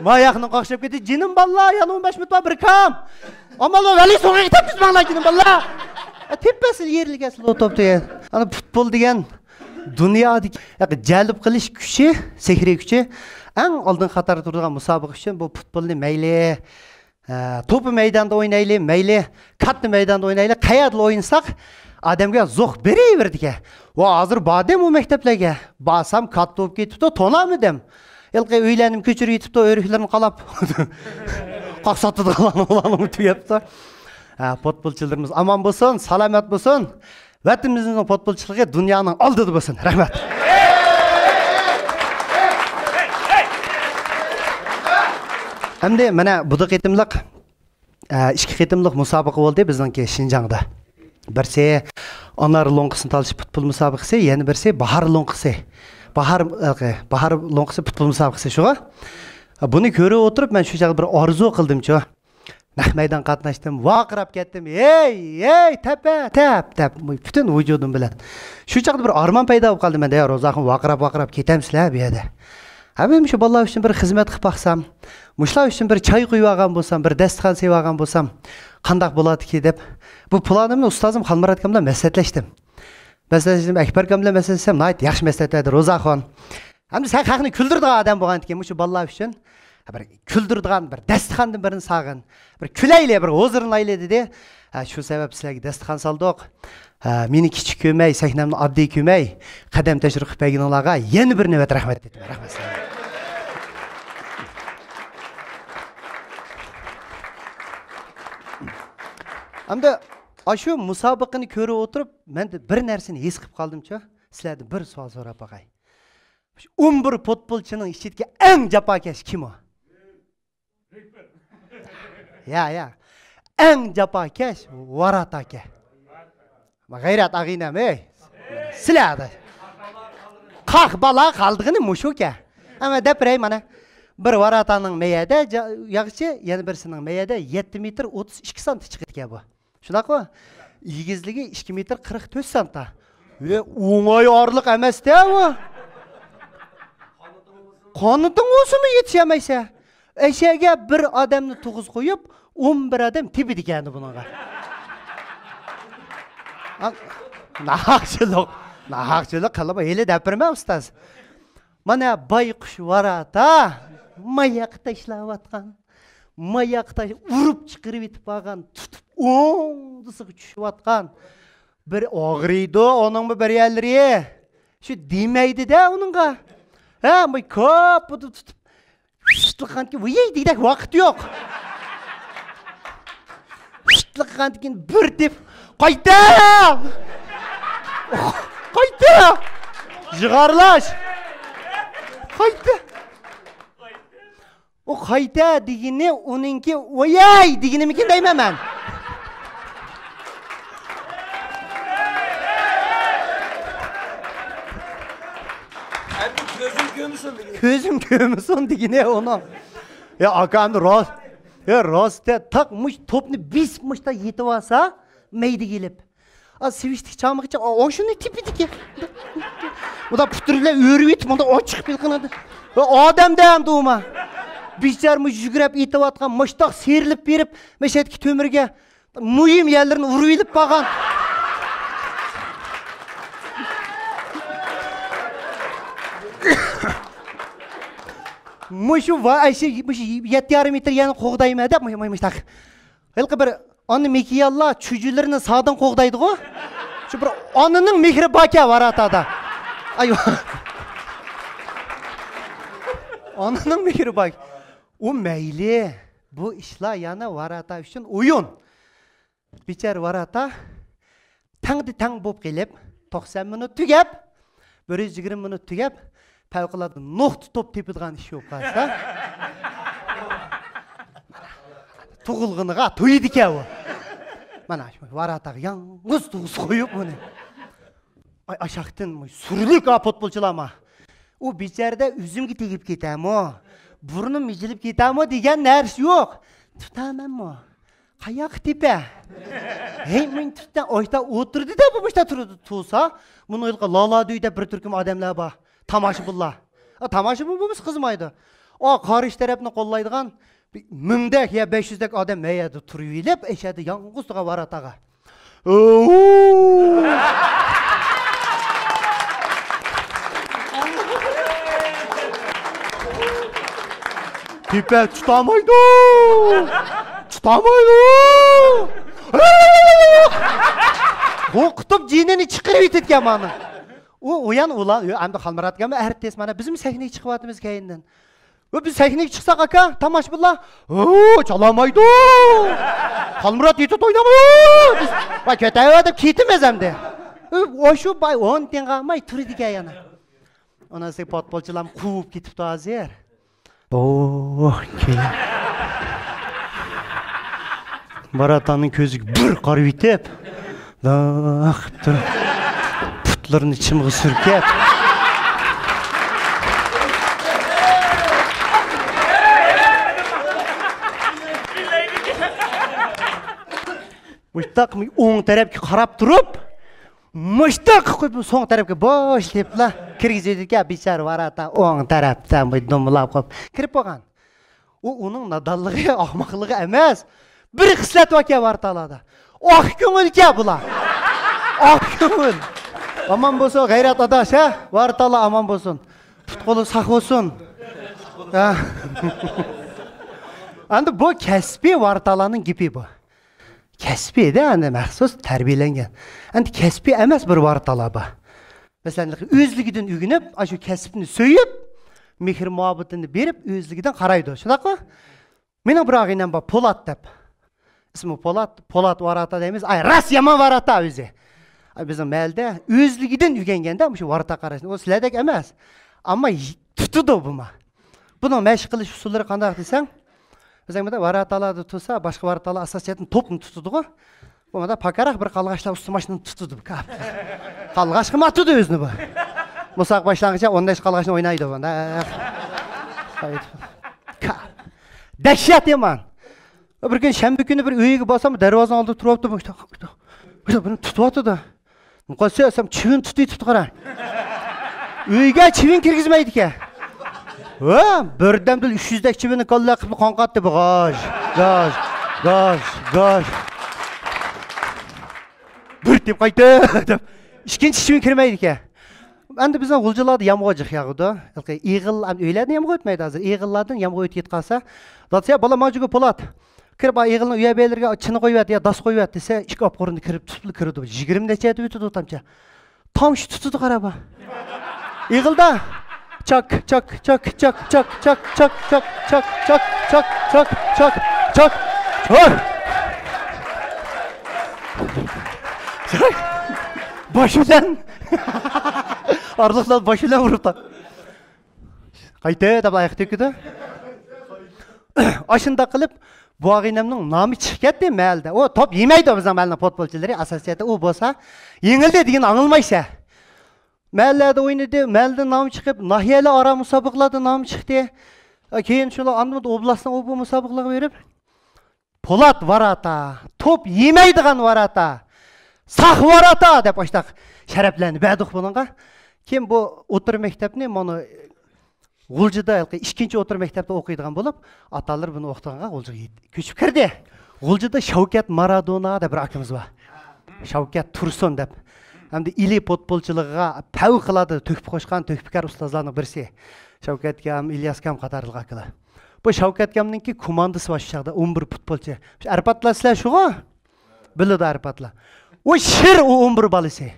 Mayaqını qaqshab ketdi. Jinim balla, yana 15 minut var bir kam. Amalo vali so'nga ketamiz mangla jinim balla. Tepasini yerlik asli o'tibdi. Ana futbol degan dunyodagi jalb qilish kuchi, sehriy kuchi eng oldin qatorda turgan musobaqa uchun bu futbolni mayli to'pi maydonda o'ynaylik, mayli katta maydonda o'ynaylik, qayerda o'yinsak odamga zo'q beraverdi ekan. Va hozir bodam u maktablarga basam katta bo'lib ketibdi, tonamidim. Ilqi uylanib ko'chirib yetibdi, o'riklarni qalab. Qaqsatdi qalanib tuyapti. Futbolchilarimiz aman bo'lsin, salomat bo'lsin. Vatanimizning futbolchiligi dunyoning oldida bo'lsin. Rahmat. Endi mana bu qitimliq ikki qitimliq musobaqa bo'ldi bizningki Shinjongda. Birsi Anar Lonqisini talishib futbol musobaqasi, yana birsi Bahar Lonqisi. Bahar Lonqisi futbol musobaqasi shuga. Buni ko'rib o'tirib men shu joyda bir orzu qildim-ku. Naq maydon qatnashdim, vaqirab ketdim. Ey, tap, butun vujudim bilan. Shu joyda bir armon paydo bo'lib qoldi menda. Ro'zaxon vaqirab ketamsizlar bu yerda. Habim shu bolalar uchun bir xizmat qilib baqsam, mushlar uchun bir choy quyib olgan bo'lsam, bir dasturxon sevib olgan bo'lsam, qanday bo'ladi-ki deb bu planimni ustozim Xalmurat aka bilan maslahatlashdim. Akbar aka bilan maslahatlashsam, "Nayt, yaxshi maslahat Ro'zaxon. Hamda sen haqni kuldirdigan odam bo'lgan-ekan, shu bolalar uchun bir kuldirdigan bir dasturxondan birini sog'in. Bir kulayli, bir o'zirinayli" dedi. Shu sabab sizlarga dasturxon soldik. Meni kichik ko'may, sahnamni oddiy ko'may, qadam tashrif qilganlarga yana bir navbat rahmat dedim. Rahmat. Hamda shu musobaqani ko'rib o'tirib, men bir narsani his qilib qoldim-ku. Sizlardan bir savol so'rab boqay. 11 futbolchining ichidagi eng jafokash kim o? Ya. Eng jafokash Varat aka. G'ayrat ag'inam, ey. Sizlarda. Qaq bala qoldig'ini mushuka. Ama depray mana bir Varataning meyada yaxshi, yana birisining meyada 7 metr 32 sant chiqadi bu. Shunaqmi? Yigizligi 2 metr 44 sant. Ve o'ng'ay orliq emas-da bu. Qoniting o'simi yetishmaysa, eshaga bir odamni tug'iz qo'yib, 11 odam tepidi ekan bunga. Nahaqchilik qilib eli dapirma ustoz. Mana bayqush Varata mayaqda ishlayotgan, mayaqda urib chiqirib yetib qolgan, tutib o'ngdisiga tushayotgan bir og'riydi, onun bir yerlari. Shu demaydi-da uningga. Bu ko'p tutib tutqanki, "Voy" deydek vaqt yo'q. Tutqanki bir deb qayta! Jig'arlash. Qayta. O qayta degini uninki "Voy" deganimikin deyman men. Gözüm kömüsün degine onu. Ya akamni rost. Ya rostda taqmuş topni bismuşda yetib olsa, maydi kelib. Sevishdik chamig'icha o'shuni tepidiki. Bu da puturlar o'rib yetib, bunda ochiq bilqinadi. Odamda ham duma. Bicharmi yugurib yetayotgan mushtaq serilib berib, meshatki to'mirga muhim yerlarini urib yilib qolgan. Mushu va ayshi 7,5 metr yana qo'g'dayma-da, mushtaq. Ilqi bir onu mekiyallar çücülerini sağdan qo'g'daydi-ku. Shu bir onaning mehri baka Varatada. Ay. Onaning mehri bak. O mayli. Bu ishlar yana Varata uchun o'yin. Bichar Varata tang bo'lib kelib, 90 minut tugab, 120 minut tugab, favqulodda nuqta top tepadigan ish yo'q qolsa. Tug'ilg'iniga to'ydi ekan u. Mana Varataga yalnız tug'iz qo'yib buni. Ay aşaqdan surlik futbolchilarma. O bichorda üzümga tegib ketami? Burnim mijilib ketami degan narsa yo'q. Tutamanmi? Qayoq tepa? Hey, men tutdan oyda o'tirdi-da, bu boshda turdi tusa, buni ilqa lala deydi bir turkum odamlar bor. Tomoshabinlar. Tomoshabin bo'lmasa qizmaydi. O karış tarafını kollaydıgan 1000'dek ya 500'dek adam meyedi turuyuylep eşedi yalnızlığa varatağa. Tipe tutamaydı. Qo'rqitib jinini chiqirib yetgan mani. U uyan ular, endi xalmaratgan ertes mana bizim sahneye chiqyapmiz keyindan. Biz sahneye chiqsak aka, tomoshabinlar, chalamaydi. Xalmurat yetib o'ynamaydi. Va ketayotib ketimiz hamda. O shu bay 10 tenga olmay turdigan yana. Onasi potbolchilar quvib ketibdi hozir. Baratanın közü bir qarib yetib, putlarını çimg'i surkab. Muştaq o'ng tarafga qarab turib, muştaq qo'yib so'ng tarafga bosh debla kirgizadigan bechara varata o'ng tarafdan bu dumlab qo'yib kirib bo'lgan. U uning nadonligi, ahmoqligi emas. Bir xislat vaka vartalada. Oq ko'ngilga bular. Oq ko'ngil. Aman bo'lsin, g'ayrat adash, ha? Vartala aman bo'lsin. Putqoli saq bo'lsin. Endi bu kasbiy vartalarning gipi bu. Kasbiy de endi maxsus tarbiyalangan. Endi kasbiy emas bir vartala bu. Masalan, o'zligidan o'ginib, shu kasbni so'yib, mehr muhabbatini berib, o'zligidan qaraydi. Shunaqmi? Meni bir og'inam bor, Polat deb. İsmi Polat varata deymiz. Ay, ras yaman varata o'zi. Bizim məldə özlügidən ügəngəndə şu varata qarasın. O sizlədək emas. Amma tutudu buma. Bunun məşq qilish usulları qandaq desən? Bizəngdə varatalarda tutsa, başqa varatalar asasiyyətin topunu tutudu. Bunda pakaraq bir qalğaşlar üstü maşını tutudu. Qalğaş qıma tutudu özünü bu. Musaq başlanğıca 15 qalğaşını oynaydı bunda. Dəhşət yaman. Bir gün şənbə günü bir uyga basam, darvozanın aldida turibdi. Bunu tutyapti da. Muqassasam chivin tutib qara. Uyga chivin kirgizmaydi ekan. Birdamdil 300 dak chivinni qo'llab qilib qonqatdi bu gosh. Bir deb qaytdi deb. Ikkinchi chivin kirmaydi ekan. Endi bizning g'uljilarda yamg'oq yog'di. Eğil o'ylarni yamg'oq o'tmaydi hozir. Eğillardan yamg'oq o'tib ketqansa, datsa bola majuga Polat. Kirib eğilni uya belirga chini qo'yib ya das qo'yib desa, ikki opqo'rini kirib tutib kirdi. 20 necha o'tdi tamcha. Tam shu tutdi qaraba. Eğilda çak. Başıdan arlıqlar başıyla vurublar. Qayta deb ayaq töküdü. Aşında qilib bu ağinamning nomi chiqib ketdi məldə. O top yemaydi bizning məlning futbolchilari asosiyati u bo'lsa, yengildi degan anglmaysa. Məllərdə oynadı, məldə nomi chiqib, nahiyali ara musobaqalarda nomi chiqdi. Keyin shular Andijon oblastning bu musobaqalarga berib, Polat varata, top yemaydigan varata, saq varata deb başlaq sharaflanib berdik bunga. Kim bu o'tir maktabni mana G'uljida ikkinchi o'tir maktabda o'qiydigan bo'lib, atalar buni o'qitganga G'uljiga ko'chib kirdi. G'uljida Shavkat Maradona deb bir akamiz bor. Shavkat Tursun deb. Hamda ili futbolchiligiga favqulodda to'kib qo'shgan to'kpikar ustozlarning birisi. Shavkat kam, İlyas kam qatorliq akalar. Bu Shavkat kamninki komandasi bor shaqda 11 futbolchi. Arpatlar sizlar shuga? Biladi arpatlar. O shir o 11 balasi.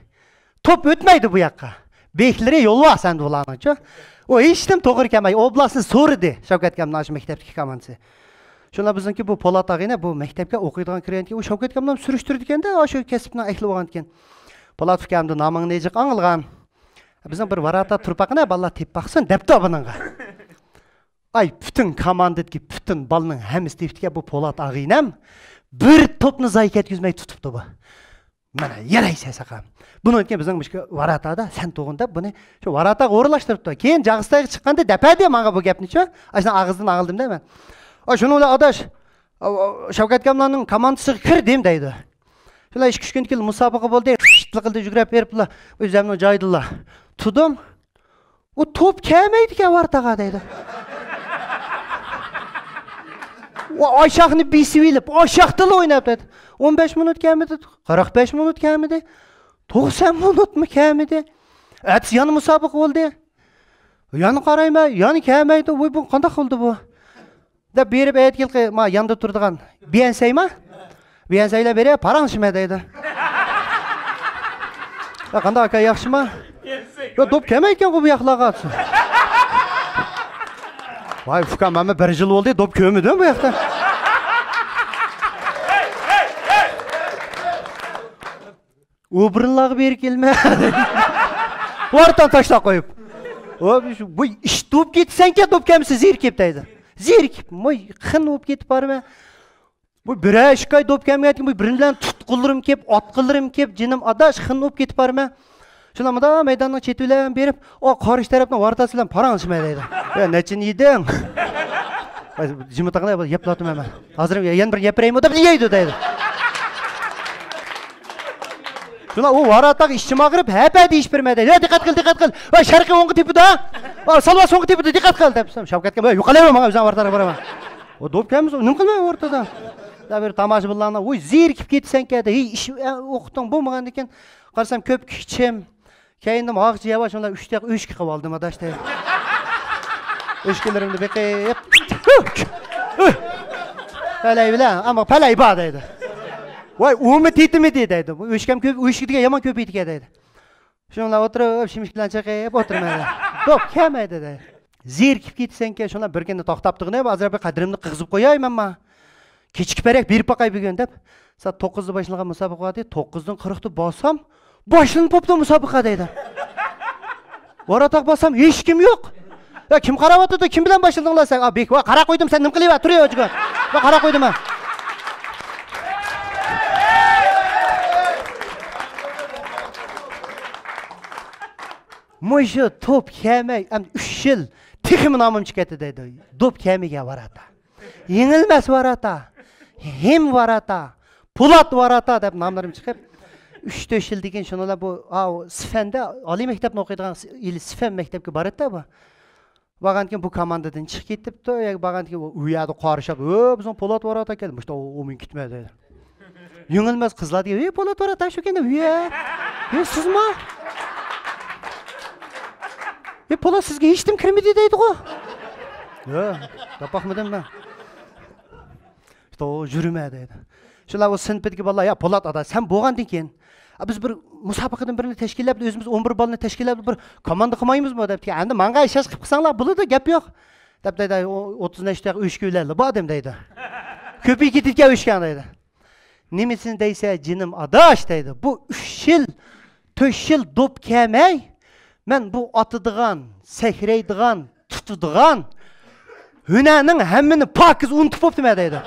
Top o'tmaydi bu yoqqa. Beklari yo'l var sen bularning-chi. O hech kim to'g'ri kelmay, oblastni so'ridi Shavkat kamning shu maktabdagi komandasi. Shunlar bizniki bu Polat ag'ina bu maktabga o'qiydigan kirayotgan, u Shavkat kamdan surishtirdi ekanda, shu kasbni ahli bo'lgan ekan. Polat kamning nomini nejiq angilgan. Bizning bir varata turpaqina balla tep baqsin debdi buningga. Ay bütün komandadagi bütün balning hammasi tepdiga bu Polat ag'inam bir topni zayi ketkizmay tutibdi bu. Mana yaraysa saqam. Buni aytgan bizning varatada sen to'g'inda buni shu varataga o'rlashtiribdi. Keyin Jag'istonga chiqqanda dapadi menga bu gapni-chi. Ashna og'izdan og'ildim deyman. Shuni ular adash Shavkat kamlarning komandasiga kir dem deydi. Shular 2-3 kun kelib musobaqa bo'ldi. Qildi yugurib beriblar. O'zimni joydilar. Tudim. O top kelmaydi-ku vartaga deydi. O aşağını bisivilip, aşağıda oynayıp dedi. 15 minut gelmedi, 45 minut gelmedi, 90 minut mu gelmedi? Ertesi yanı musabık oldu. Yanı qarayma, yanı gelmeydi. Oy bu qanday qildi bu? Deb berib aytgan ma yanda turdigan. Biyensayma? Biyensaylar bere paranshima deydi. Ya qanday aka yaxshimi? Yo dop kelmayotgan bu yoqlarga. Vay Furkan, mana 1 yil bo'ldi, dop ko'midi bu yoqda. O burunlarga beri kelmadi. Ortadan tashlab qo'yib. Bu ish dop ketsan ke dop kelmisi zerkib deydi. Zerkib, moy xin bo'lib ketib borma. Bu 1-2 oy dop kelmayotgan bu birindan tutqulirim kelib, otqilarim kelib, jinim adash xin bo'lib ketib borma. Shunamda maydonning chetidan berib, o qarish tarafdan o'rtasi bilan paranshima deydi. Ya nechin yeding? Jimotaqlar yaplatdim men. Hozir yana bir gapiraymi deb yeydi deydi. Şuna o varataq işçi mağırıp hep iş vermedi. Ya dikkat kıl. Vay şarkı ongu tipi da. Vay salva songu tipi de dikkat kıl depsem. Şavkatga böyle yuqalayma bana bizden vartara barama. O dop kelmiz, nim qilmay ortada. Da bir tamaşı bullana, oy zerikip ketsen kedi. Iş o'qitding bo'lmagan ekan. Qarasam ko'p kichim. Keyindim ağzı yavaş onlar 3 daqiqa 3 qilib oldim adash deydi. O'shkilarimni beqib. Palay bilan, ammo palay bor deydi. Vay umi titimi deydi. Bu o'shkam ko'p, o'shkiga yomon ko'p etgan deydi. Shunlar o'tirib, shimish bilan chaqib o'tirmaydi. Dop kelmaydi deydi. Zerikib ketsan ke, shunlar bir kunda to'xtab turg'ini, hozir bir qadrimni qizib qo'yayman men. Kechki parak berib boqay bugun deb. Soat 9da boshlangan musobaqa deydi. 9dan 40da bossam, boshlanib popdi musobaqa deydi. Varataq bossam hech kim yo'q. Ya kim qarab o'tirdi, kim bilan boshladinglar sen? A bek, va qara qo'ydim, sen nim qilyapsan? Tur yo'qchiga. Va qara qo'ydim men. Mo'shu top kelmay, 3 yil texim nomim chiqadi deydi. Top kelmagan varata. Yengilmas varata. Hem varata. Pulat varata deb nomlarim chiqib 3-4 yil degan shunalar bu Sifanda oliy maktabni o'qiydigan Sifan maktabga boradi bu. Bag'ankin bu komandadan chiqib ketibdi, bag'ankin u yerda qarishib, bizning Pulat varata keldi. Mushta u men ketmaydi dedi. Yengilmas qizlar deydi, Pulat varata shu ekan deb. Sizmi? Polat sizga hech kim kirmadi deydi-ku. Yo, topaqmadim men. İşte o yurma deydi. Shular o sinfdagi bolalar, ya Polat ada, sen bo'lgandan keyin, biz bir musobaqadan birini tashkillab, o'zimiz 11 bolani tashkillab bir komanda qilmaymizmi debdi. Endi menga ishlash qilib qilsanglar bo'ladi, gap yo'q. Deb deydi, 30 daqiqa o'shkularlar bor dem deydi. Ko'payib ketgan o'shkan deydi. Nemisini deysa, jinim adash deydi. Bu 3 yil, 4 yil dop kelmay, men bu atıdığan, sehreydiğan, tutuduğan hünənin həmmini pakiz unutub optum deydi.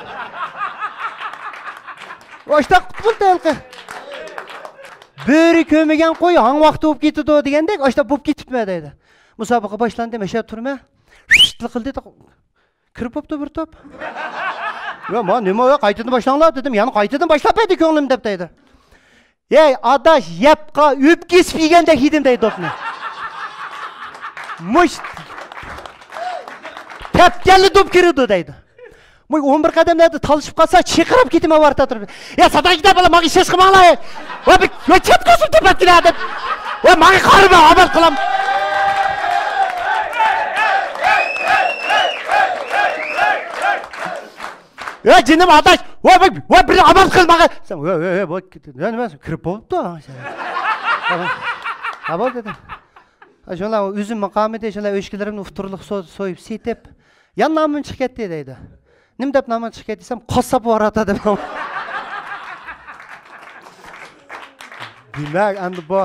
Oşta qutbul deyilqi. Böri kömegen qo'y, hang vaqt bo'lib ketdi degandek, oşta bo'lib ketibmi deydi. Musobaqa boshlandi, mesha turma. Shitli qildi, kirib opti bir top. Yo, men nima yo'q, qaytadan boshlanglar dedim. Yani qaytadan boshlab edi ko'nglim deb deydi. Ey, adash, yapqa o'p kesib yegandek yedim deydi topni. Muş tepkelli dop kirdi deydi. Bu 11 qadamlarda talışıp qalsa chiqirib ketime varta turib. Ya sadan gidib bola magi ses qilmanglar. Va bir chat qo'sib tepatdilar deb. Va magi qarba amal qilam. Ya jinim adash, va bir amal qilmaga. Sen va nima kirib bo'ldi. Ha bo'ldi dedim. Şunlar üzüm makamida şunlar o'shkilarimni ufturliq so'yib setib, yan nomim chiqib ketdi deydi. Nim deb nomim chiqib ketdi desam, qassob varata deb. Demak, endi bu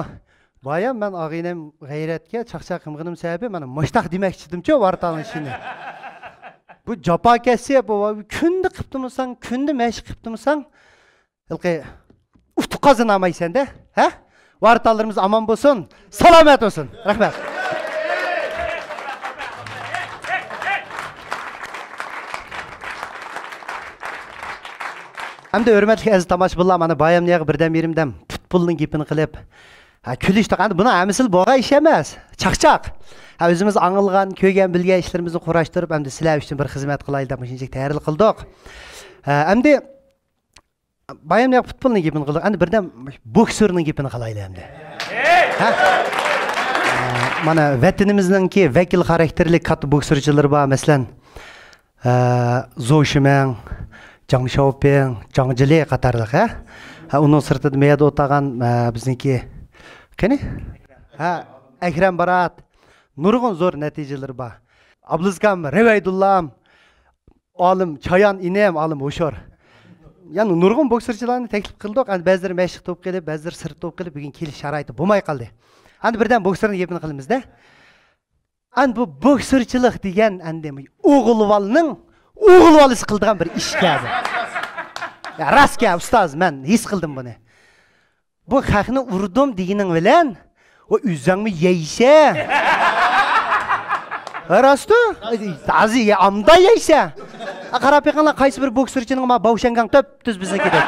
bayam men og'inam g'ayratga chaqchaq qilganim sababi mana mushtaq demoqchidimchi varataning ishini. Bu jafokasi bu kunda qilibdimisan, kunda mashq qilibdimisan, ilqi uftu qazanamaysan-da, ha? Vartalarımız aman olsun, selamet olsun. Rahmet. Hem de hürmetli aziz tomoshabinlar, mana bayam niyag'i birdan berimdan futbolning gapini qilib, Külüştük. Buna əmisil boğa iş emas. Çaqçaq. Özümüz anılgan, köygen, bilgen işlerimizi kuraştırıp hem de sizler üçün bir hizmet kılaydı da müşinecek təyərli qıldıq. Hem de bayam ne futbolun gepini qıldıq. Hem de birden boksörünün gepini qılaydı hem de. Mana vatanimizninki vekil karakterli katı boksörçüler var. Mesela Zoşimen, Jang Xiaoping, Jang Jile qatarlıq. Onun sırtında meyada otağan bizninki kene? Ekrem Barat. Nurgun zor neticeleri var. Ablızgam, Revaydullah'ım, alım, Çayan inem, alım, Oşor. Yani nurgun boksörçülerini teklif kıldık. Yani bazıları meşik top gelip, bazıları sırt top gelip, bugün keliş şaraytı bulmay kaldı. Hani birden boksörün yepini kılımız da. Hani bu boksörçülük degen, hani oğulvalının, oğulvalısı kıldığın bir iş geldi. Ya rast geldi, ustaz, ben his kıldım bunu. Bu kakını vurdum degenin bilen, o üzerimi yeyse. Rastı? Azı ya amda yeyse. Qarap yaqanlar qaysi bir boksörçünün ma bavşangan töp düz bize gider.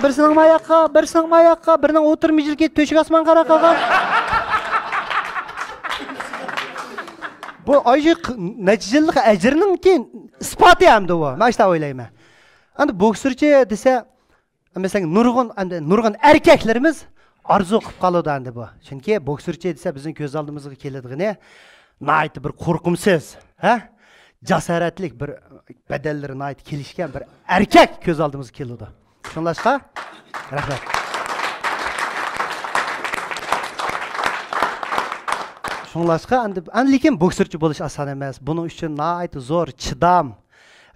Birisinin ayaqqa, birisinin ayaqqa, birinin oturmayıcı ki töşük asman qara qalgan. Bu ayık neticelik əcrinin ki ispatı hamdı o. Ben işte oylayım. Hani boksörçü dese mesela nurgun erkeklerimiz arzu qıp qalıdı andi bu. Çünkü boksörçü dese bizim göz aldığımızga keladiğine naiti bir korkumsuz, jasaratlik bir bedelleri naiti kelişken bir erkek göz aldığımız keladi. Şunlaşqa? Rahmat. Şunlaşqa andi lekin boksörçü boluş asan emas. Bunun üçün naiti zor çidam,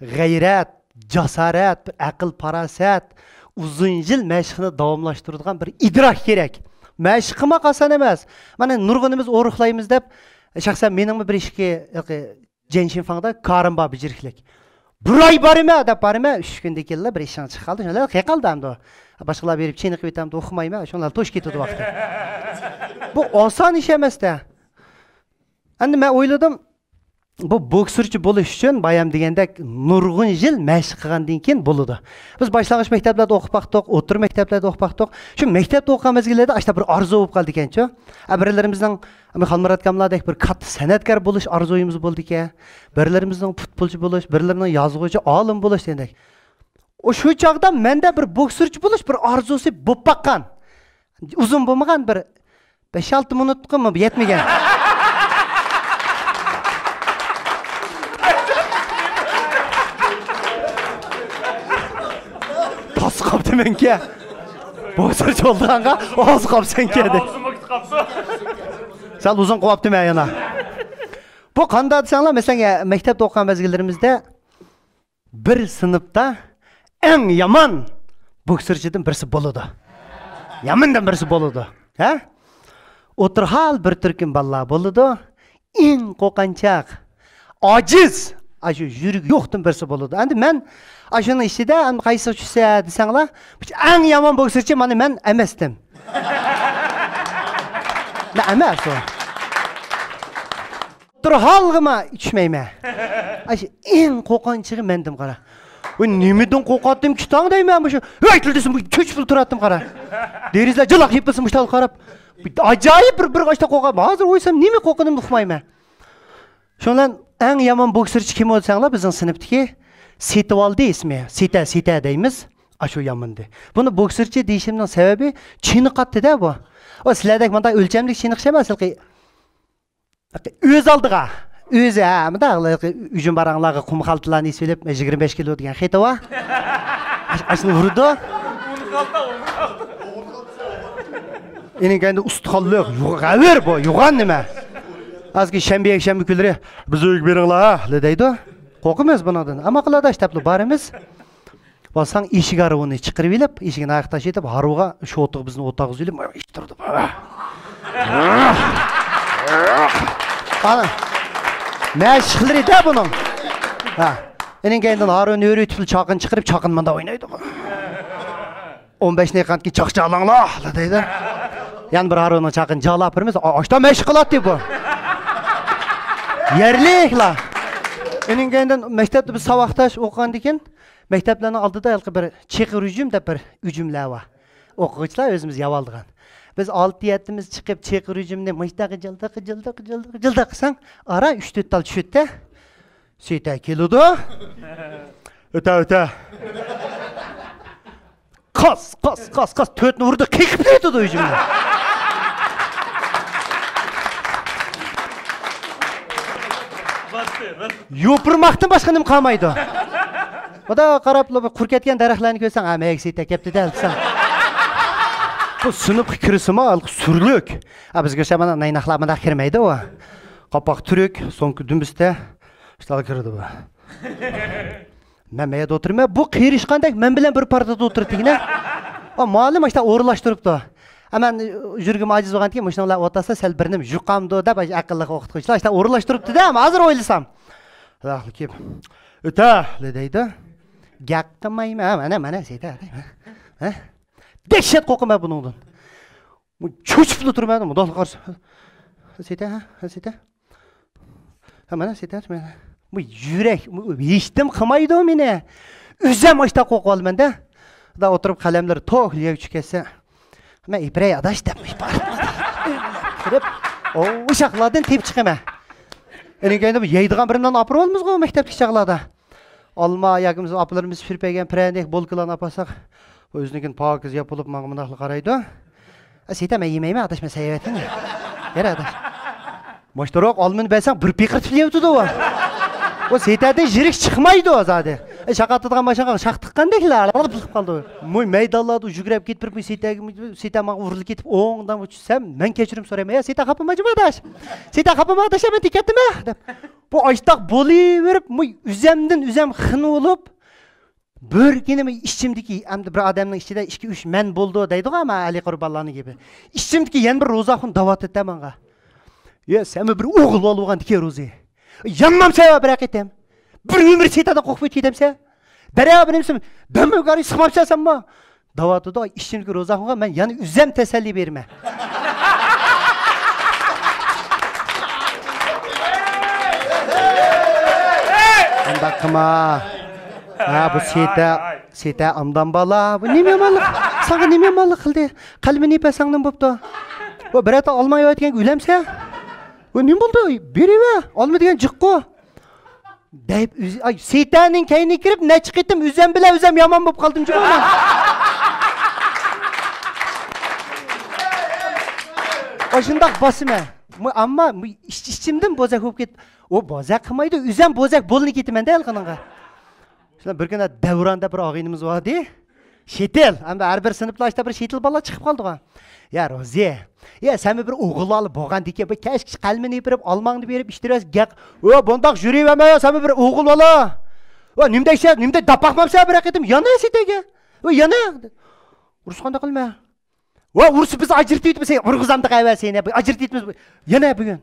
gayret, jasarat, bir aql parasat, uzun yıl məşqini davamlaştırıdığan bir idrak gerek. Məşq qılmaq asan emas. Mana nurgunimiz oruqlayımız dep, şahsen mening bir işki Jenshin Fangda karım var beciriklik. Bir ay barıma dep barıma 3 günde keldi bir işten çık kaldı. Şonlar qeyqaldı amdı. Başqalar berip çeniq betamda oxumayma, şonlar toş ketdi vaqtı. Bu oson iş emas da. Endi men oyladım bu boksörçü boluş üçün bayam degende nurgun yıl məşq qılgandan keyin boludu. Biz başlangıç mekteplerde okup baktık, otur mekteplerde okup baktık. Şu mektepte okuyan mezgillerde işte bir arzu olup kaldı kenço. Birlerimizden Halmurat bir kat senetkar buluş arzuyumuz buldu ki. Birlerimizden futbolcu buluş, birlerinin yazgıcı, alim buluş dedik. O şu çağda mende bir boksörçü buluş bir arzusu bop bakkan. Uzun bulmagan bir 5-6 minutku mu yetmegen. Az kaptı menke. Boksörçü olduğunca az kaptı senke de. Sen uzun kaptı men yana. Bu kanda sanla mesela mektepte okuyan mezgillerimizde bir sınıfta en yaman boksörçüden birisi boludu. Yamandan birisi boludu. Oturhal bir Türk'ün balla boludu. En kokançak, aciz, aşı yürük yoktun birisi boludu. Endi men aşının işi de qaysı düşse desenler, en yaman boksörçü men emestim. Ne emes o? Dur halgıma içmeyme. Aşı en kokançığı mendim qara. Nemeden kokattım ki tang deymen bu şu. Aytıldırsın bu köç pul turattım qara. Derizler jılaq yepilsin müştal qarap. Acayip bir qaçta kokam. Hazır oysam neme kokanım uqmayman. Şondan en yaman boksörçü kim olsanlar bizning sinfdagi Setivaldi ismi. Sita deymiz. Aşu yamandı. Bunu boksörçü deyişimning sebebi çiniqatdi da bu. O sizlardek manda ölçemlik çiniqish emas, öz aldığa. Özü manda üjüm baranglarga qum xaltalarni söylep 25 kilo degan xeti va. Aşını vurdu. Enin kendi ustaqallık, yuğaver bu, yuğan nima? Azki şembe günleri biz öykü beringlar deydi. Qo'rqamiz bundan. Ama qiladi ishtapli barimiz. Bolsang eshik aruvini chiqirib elib, eshigini oyoqtash etib, haruga shu o'tiq bizni o'tog'iz elib, eshittirdi. Ana. Məşqləri də bunun. Enin kendinden harun öğretip çakın çıkarıp çakınmanda oynaydı. 15 nekat ki çakçalanla deydi. Yani bir harunun çakın cala yapırmız. Açta meşq qılatdı bu. Yerlik la. Enin kendinden mektepte bir savaqtaş okuyan diken mekteplerini aldı da bir çekir hücum da bir hücumlar var. o'quvchilar o'zimiz yavoldigan. Biz 6-7miz chiqib cheqir hujumni mishta qildi qilsang, ara 3-4 tal tushdi. Seyta keldi. O'ta. Qas, 4ni urdi, qiqib ketdi hujumni. Yo'pirmoqdan boshqa nima qolmaydi. Oda qarab, qurib ketgan daraxtlarni ko'rsang, "Mayk seyta kelibdi" desang. Bu sinib kirisimi surlik. Bizga shamana naynaqlamada kirmaydi u. Qapoq turuk, so'ngki dumbizda ishtal kirdi bu. Men mayda o'tirma, bu qiyirishqandak men bilan bir partada o'tirdik-na. Ma'lum ishda o'rlashtiribdi. Aman yurgim ajiz bo'lganki, mushunlar o'tasa sal birnim yuqamdi deb aqlli o'qituvchilar ishda o'rlashtiribdi-da, hozir o'ylasam. Rahli kelib, "O'ta" deydi. Gap qilmayman, mana seyta. Ha? Dehshat qo'rqaman buningdan. Bu cho'chib turmadim, xudoga qarshi. Seyta. Mana seyta, mana. Bu yurak, eshitdim qilmaydi meni. O'zim ishda qo'rqib olmanda. Da o'tirib qalamlar to'g'liga tushkasa. Men ibray adash deb kirib, o'shaqlardan tep chiqaman. Endi bu yeydigan birimdan olib olmizmi maktabga chaqlarda. Olma yagimiz aplarimiz pishirpagan prandik bolkalarni apasak, o'zinikin pokiz yapılıb mağmınaqlı qaraydı. Seyta men yemayman, adashma sayavating. Yara adash. Moshtaroq olmini bersan bir piqirtib yeydi o. O seytadan jirik chiqmaydi o zade. Shaqatadigan mashinaga shaqtiqqandeklar olib chiqib qoldi. Mo'y maydonlarda yugurib ketib bir seyta manga urilib ketib o'ngdan o'chsam, men kechirim so'rayman. Seyta xapamajmi adash? Seyta xapama adash, men tikatdimi deb. Bu oyshtaq bo'laverib, mo'y uzamdan uzam xin bo'lib bir ishchimdiki, hamda bir odamning ichida 2-3 men bo'ldi deydi-ku, ama Ali Qurbonlarning gibi. Ishchimdiki yana bir ro'zaxon da'vat etdi menga. Sen bir o'g'il olgan dike ro'zi. Yanmam sen bırak etem. Bir ömür seytada qo'rqib ketemse. Beraber nimsin? Dönme gari sıkmapsan mı? Davatıda da işçilik ro'zaxonga men yana üzem teselli berme. Anda qilma. Bu seyta amdan bala. Bu nima yomonlik? Sana nima yomonlik qildi? Qalbini ipasangdan bo'pti. Bu birata olmay o'tgan o'lamsa? Bu nima bo'ldi? Beriva. Olma degan jiqqo. Deyip seytaning kayni kirib ne chiqitdim, üzem bilan üzem yomon bo'lib qoldim juman. Oshundaq bosima. Ammo ishchimdan bozak bo'lib ketdi. O bozak qilmaydi, üzem bozak bo'lni ketaman-da alqaningga. Shuna bir kuni Davranda bir og'inimiz bordi. Shetel, hamda har bir sinflarda bir shetel bola chiqib qoldi-ku. Ya Rozi, sen bir o'g'il olib bo'lgan deke, bir kashkish qalbini berib, olmangni berib ishtiras gaq. Bundaq yuraverma, sen bir o'g'il bola. Nimda dapaqmamsan bir etim, yana sitega. Yana. Urushqanda qilma. Urush biz ajirtiymiz, urg'izamda qayva seni, ajirtiymiz. Yana bugun.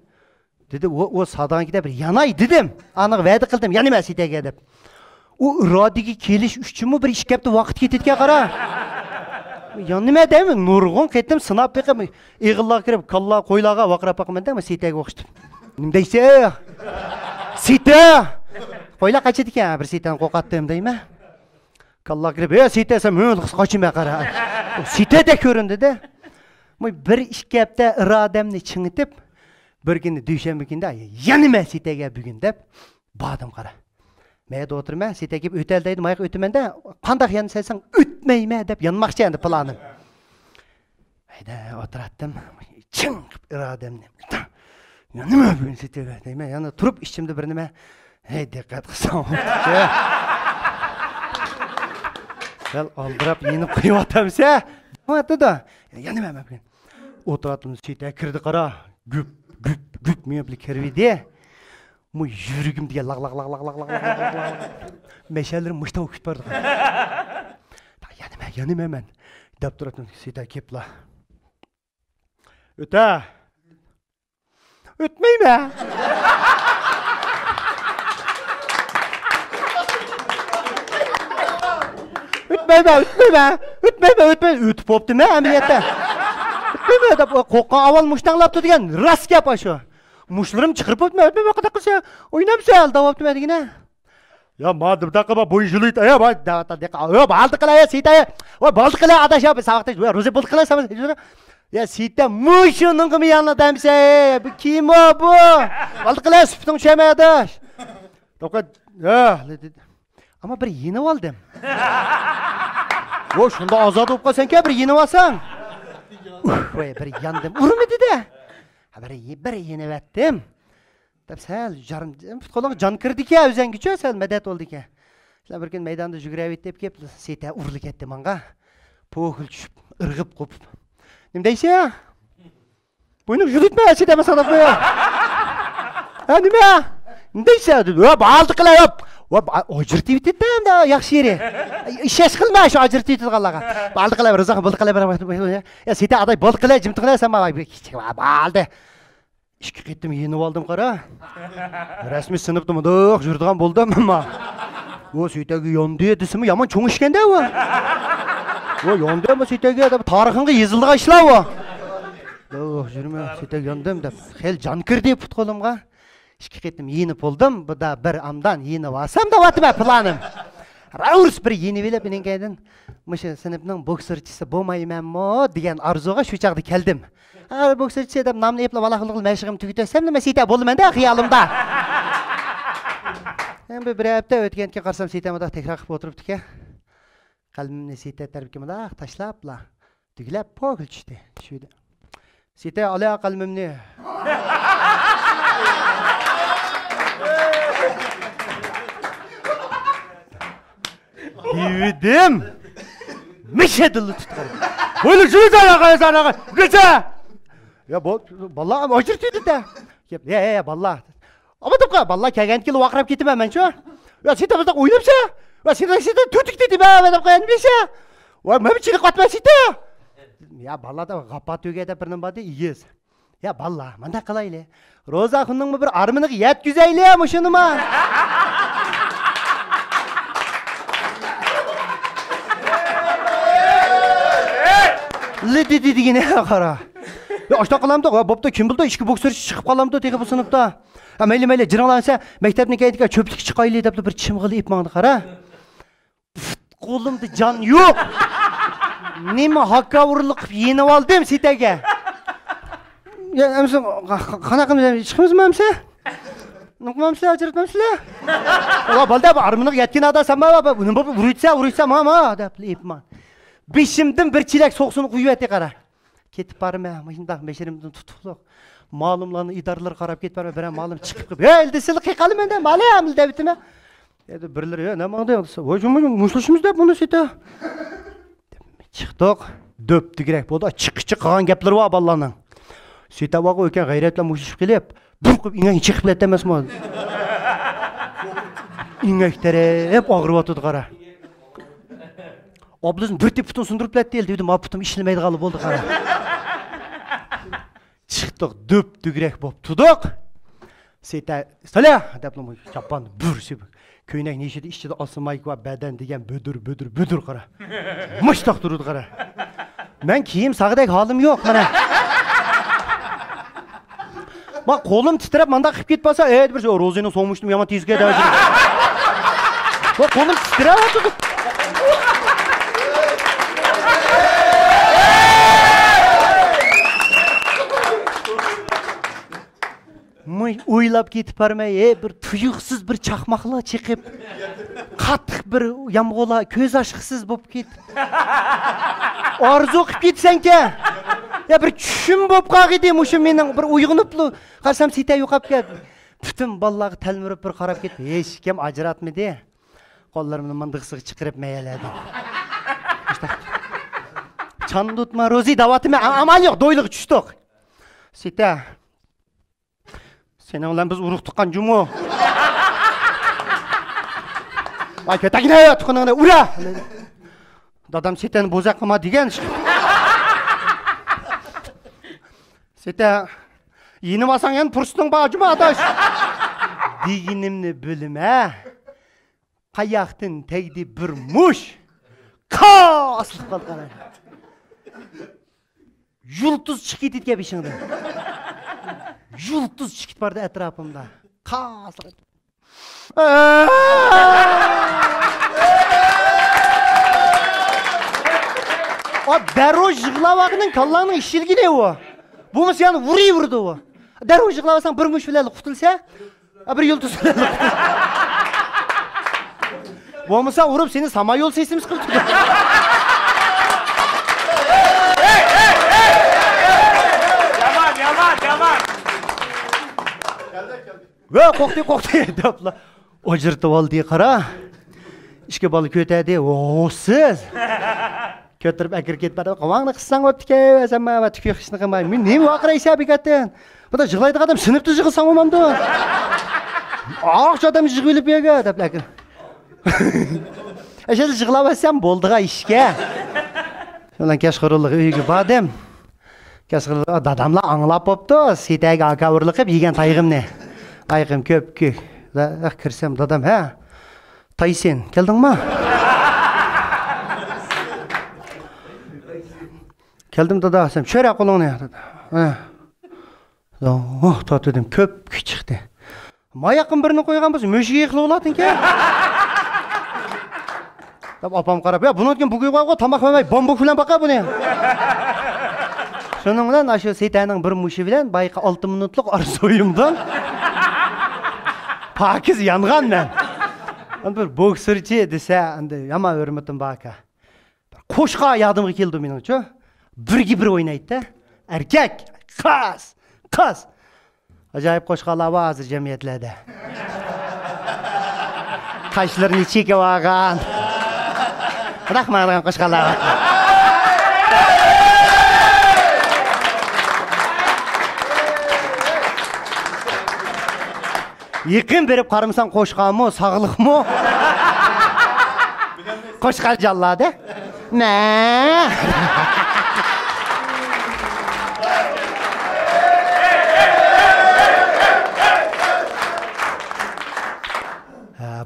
Dedi, o sadankida bir yanay dedim. Aniq va'da qildim, yana sitega deb. O irodiga kelish uchun bir ish kapda vaqt ketayotgan qara. Ya nima deyman? Nurg'un ketdim, sinab beqim, ig'illar kirib, kalla qo'ylarga vaqirab baqmanda, men seytaga o'xshdim. Nima deysiz? Seyta! Qo'ylar qachadi ekan, bir seytani qo'qatdim deyman. Kalla kirib, seyta sen mo'l qochima qara. Seytada ko'rindi-da. Men bir ish kapda irodamni chingitib, bir kuni dushanba kunda, "Ya nima seytaga bugun" deb bodim qara. Mayda o'tirma, seyta kelib o'taldaydi, mayqa o'tmanda, qanday yana sensang o'tmayman deb yanmoqchi endi planim. Mayda o'tiratdim, ching irodamni. Ya nima bugun seytaga deyman, yana turib ishimda bir nima, diqqat qilsam. Sal oldirab yenib qo'yatamsa, o'tadi. Ya nima bugun? O'tiratdim, seyta kirdi qara, gup mebli kirdi. Mu yürügüm diye laq. Meşalerim muşta okut bardı. Yanım hemen. Dap duratın seyta kepla. Öte. Ötmeyme. Ötmeyme. Ötüp optu me ameliyatda. Ötmeyme dap qo'qqan avval muştanlab turgan rast gap aşu. Muşlarım çıkırıp ötme kadar kılsa oynamsa davap demedi yine. Ya madem takıma boyun jülüyt. Ya bak da ya baldı kıla ya sita. O baldı kıla adaş ya sabahta. Ya roze baldı kıla sabah. Ya sita muşunun kimi yanına demse. Bu kim o bu? Baldı kıla süptün şeme adaş. Tokat ya. Ama bir yeni aldım. O şunda azad olup kalsan ki bir yeni alsan. Vay bir yandım. Urmadı da. Bir yeni ettim. Tabi sel futbolun can kırdı ki özen gücü sel medet oldu ki. İşte bir gün meydanda jügrevit deyip kep sete urluk etti manga. Pohul düşüp ırgıp kopup. Nimdeyse ya? Boynuk jülütme açı deme sana bu ya. Ha nime ya? Nimdeyse ya? Baldı kıla yok. Acırtı bitti de hem de yakşı yeri. İşes kılma şu acırtı bitti kallaga. Baldı kıla rızak baldı kıla ya sete aday baldı kıla cimti kıla sen baldı. İşki kettim yeni aldım qara. Resmi sınıfta mıdık jurduğan buldum ama. O süйтеги yondu edisimi yaman çoğun işkende o. O yondu ama süйтеги adam tarixinga yazıldığı işler o. Oh jurma süйтеги yondum deb. Hel can kirdi futbolumga. İşki kettim yeni buldum. Bu da bir amdan yeni vasam da vatma planım. Raurs bir yeni bilip meningedin. Mışı sınıfның boksörçisi bolmaymanmı degan arzuga şu çağda keldim. Her boksörçü adam namını yapıp valaqılıqlı məşğim tükütesem de mesite boldu mende xiyalımda. Hem bir hafta ötkenki qarsam sitemada tekrar qilib o'tiribdi ki. Qalbimni site tarbikamda tashlabla. Tugilab pokil tushdi. Shuydi. Site ala qalbimni. Dividim. Mişedilli tutqan. Böyle şunu sana. Gıca. Ya vallahi acırtıydı da. Ya vallahi. Ama tıpkı vallahi kelgentkili vaqrab ketime men şu. Ya site bizde oynapsa. Ya site tütük dedi be adam qo'yanmasa. Va memchilik qatma site. Ya vallahi da qapat tugada birnin badi iyiz. Ya vallahi manda qilayli. Roza xunning bir armini yetkizayli mushunima. Lidi dedigine qara. Ya ashta qilamda, bo'pti kim bildi ishki boksörchi chiqib qolamdi degi bu sinfda. Ha mayli jiralansa maktabni kaydiga cho'plik chiqayli deb bir chimg'ili ipmangni qara. Qo'limda jon yo'q. Nima hakkavurlik yenib oldim sitaga. Ya amsa qanaqa chiqimizmi amsa? Nuqmamsa ajratmamsizlar? Va balda armini yetkin ada sama uni uruysa mama deb ipman. Beşimden bir çilek soğusunu kuyup etti qara. Ketip barım ya, mıyındaq meşerimden tutuqluq. Malumlarını idarlar qarab ketip barım, bir malum çıkıp qıp. Eldesili qiyqalı mende, mali amil devitime. Dedi birler ya, ne mağda yaldısa. Hocam, muşlaşımız da bunu sete. Çıqtık, döptü gerek boldu. Çıqıcı qağan gepler var ballarının. Sete vağı öken gayretle muşlaşıp gelip, burqıp inen çıqıp ettemez mi? İnektere hep ağırı batıdı qara. Oblazın bir tip putun sundurıp letdi el dedim, putum işlemeydi qalı boldu qara. Çıqtık, döp dügrek bop tuduk. Sete, "Sala!" deplam çapan bürsüp. Köynek neşedi işçide asılmayık va beden degen bödür qara. Mıştaq durdu qara. Men kiyim sağdek halim yok mana. Bak kolum titrep manda qıp ketpasa, bir rozeni soğumuştum yaman tezge dağıcı. Bak kolum titrep atdı. O'ylab ketib barmay, bir tuyuqsiz bir chaqmaqla chiqib, qattiq bir yamg'ola ko'z oshqisiz bo'lib ketib. Orzu qilib ketsanka. Ya bir tushim bo'lib qolg'idi, mushu mening bir uyg'unibli, qarsam sita yo'qab ketdi. Butun bolalarga talmirib bir qarab ketdi. Hech kim ajratmadi. Qo'llarimni mandiqsiq chiqarib mayaladi. İşte. Chan tutma rozi davatime amal yo'q, do'yliq tushdik. Sita senin ulan biz uruk tıkan cumu. Vay kötekine ya tıkanına ura. Dadam seten bozak kıma digen. Sete yeni basan yan pırsının bağı cuma adaş. Diginimni bölüme. Kayaktın tegdi bir muş. Ka asılık kalkan. Yultuz çıkıt etke bir şimdi. Yultuz çıkıt vardı etrafımda. Kasık. Darrov yig'lavaqning kallanning ishilgi ne o? Bu seni vurayverdi o. Darrov yig'lavasan bir mush bilan qutulsa, bir yulduz bilan. Bo'lmasa urib seni samoyol sesimiz qilib turdi. Yaman. Va qo'qti deblar. O'jirtib oldi qara. Ishga bola ko'tadi. O siz. Ko'tirib akir ketmadi. Qovangni qissang o'tdi-ku, azamma va tuki qishni qilmay. Men nima vaqiraysa bekatdan. Bunda yig'laydigan odam sinibda yig'ilsang o'mamdi. Oq odam yig'ilib yega deblar. Ashal yig'lavasam bo'ldiga ishga. Shundan kashqirlik uyga bordim. Kashqirlik dadamlar anglab bo'pti. Setaga akavurlik qilib yegan tayg'imni. Ayqim ko'p-ku. Kirsam dadam, ha? Taysen, keldingmi? Keldim dada, sen şöyle qo'lingni dedi. Oh, tatdim, ko'p chiqdi. Mayaqim birini qo'ygan bo'lsa, mushiga yiqilib olading-ku. Deb opam qarab, "Ya, buni o'tgan bugun qo'yga tomoq yemay, bomba bilan baqa buni." Shuning bilan shu setaning bir mushi bilan bayqa 6 minutlik arzuimdan pakiz yangan men. Bir boksirchi desa, endi yomon hurmatim baka. Qo'shqa yodimga keldi meningcha. Birga bir o'ynaydi-da. Erkak, qiz. Ajoyib qo'shqalar bor hozir jamiyatlarda. Qashlarini chekib olgan. Rahmat qo'shqalar. Yaqin berib qarimsan qo'shqanmi, sog'liqmi? Qo'shqar jalladi. Na.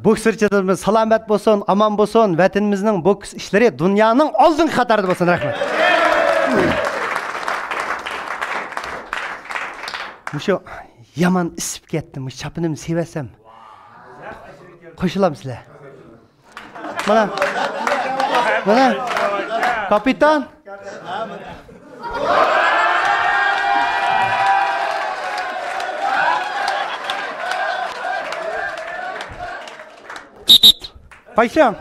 Boksirchilarimiz salomat bo'lsin, omon bo'lsin, vatanimizning boks ishlari dunyoning oldingi qatorida bo'lsin. Rahmat. Musho yaman isib ketdim. Chapinimni sevasam. Qo'shilamsizlar. Mana. Kapitan. Paysam.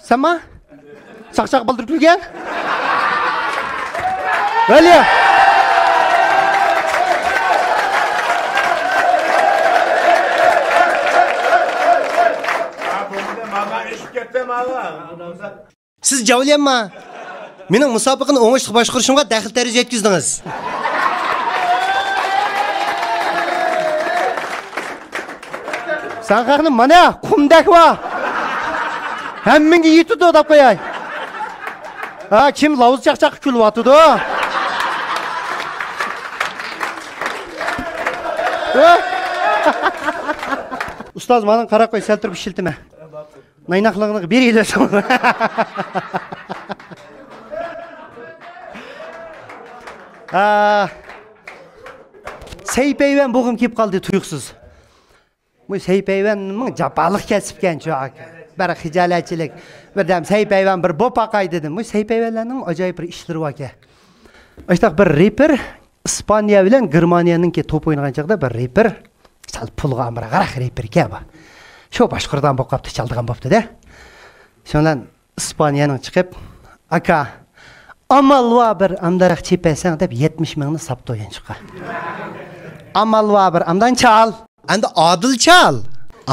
Sama? Saq-saq bildirib turgan? Vali. Siz javlanma. Mening musobaqani o'ngishli boshqarishimga daxl tarij etkizdingiz. Sanqaqni mana qumdak va hamminga yetdi deb qo'yay. Ha, kim lavuz chaqchaq kulyapti-da? Ustoz, meni qarab qo'y, sal turib ishiltma. Naynaqligini beraylasan. Seypeyven bo'g'im kelib qoldi tuyuqsiz. Bu seypeyvenning japaliq kasbgan cho'q. Bir xijolatchilik. Birdam seypeyven bir bo'paqay dedim. Bu seypeyvenlarning ajoyib bir ishlari bor ekan. Ashtaq bir reper Ispaniya bilan Germaniyaningki to'p o'ynagan chaqda bir reper sal pulga amra qaraq reper ekan bu. Shu boshqirdan bo'lib qopti, chaldigan bo'pti-da. Shundan Ispaniyaning chiqib, aka amalva bir amdaraq chepasang deb 70 mingni sapto o'yin chiqqan. Amalva bir amdan chal, endi odil chal.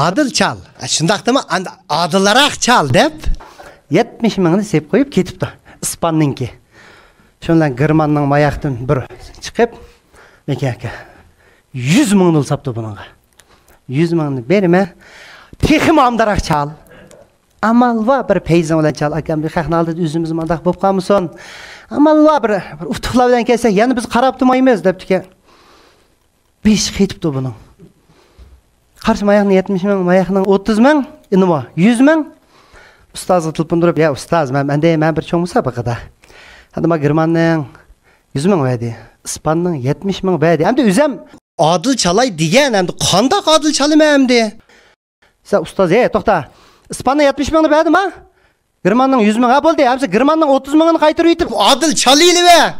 Adil chal. Shundaqdimi? Endi adilaroq chal deb 70 mingni sep qo'yib ketibdi. Ispanninki. Shundan Germanning mayaqdan bir chiqib, "Meka aka, 100 mingni sapto buningga. 100 mingni berma. Texim amdaroq chal. Amalva bir peyzan bilan chal. Akam bir xaqnaldi o'zimiz mandaq bo'lib qolmisan. Amalva bir utuqlar bilan kelsak, yana biz qarab turmaymiz debdi-ki. 5 ketibdi buning. Qarshi mayaqni 70 ming, mayaqning 30 ming, nima? 100 ming. Ustozga telefon "Ya ustoz, men bir cho'ng musobaqada. Hadi ma Germanning 100 ming verdi. Ispanning 70 ming verdi. Endi o'zim adil çalay degan, endi qandoq adil chalaman endi? Sen ustaz, to'xta. İspanya 70 mingni berdim ha? Germanning 100 ming ha bo'ldi. Hamsa Germanning 30 mingini qaytarib yetib, Adil Chalili be.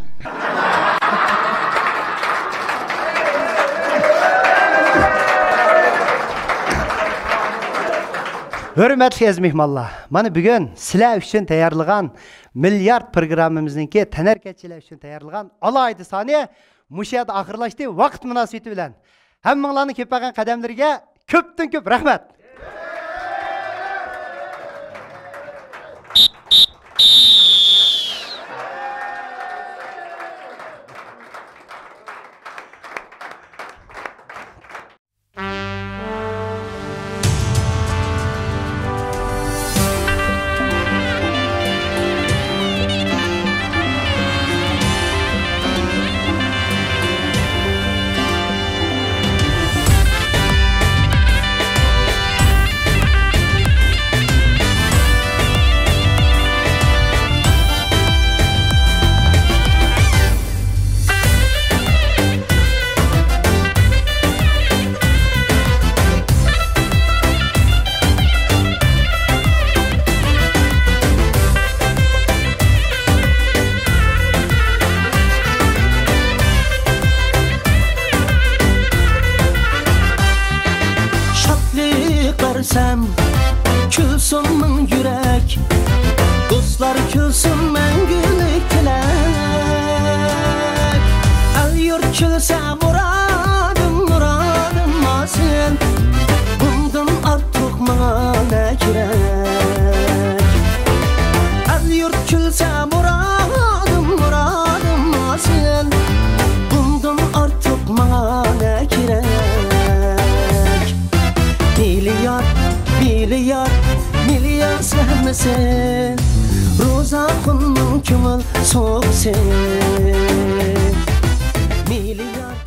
Hürmetli aziz mehmonlar, mana bugun sizlar uchun tayyorlagan milliard programmamizningki tanarkachilar uchun tayyorlagan alaydi soniya mushu yerda oxirlashdi vaqt munosabati bilan. Hammanglarning ko'paygan qadamlariga ko'pdan ko'p rahmat. Külsün min yürek, dostlar külsün məngülük tilek. El yurt külse muradım, muradım masın, bundan artık mana ne gerek. El yurt külse muradım, muradım masın, bundan artık mana ne gerek. Milyar, milyar, milyar sevmesin, Roza kunun kümül soğuk sen. Milyar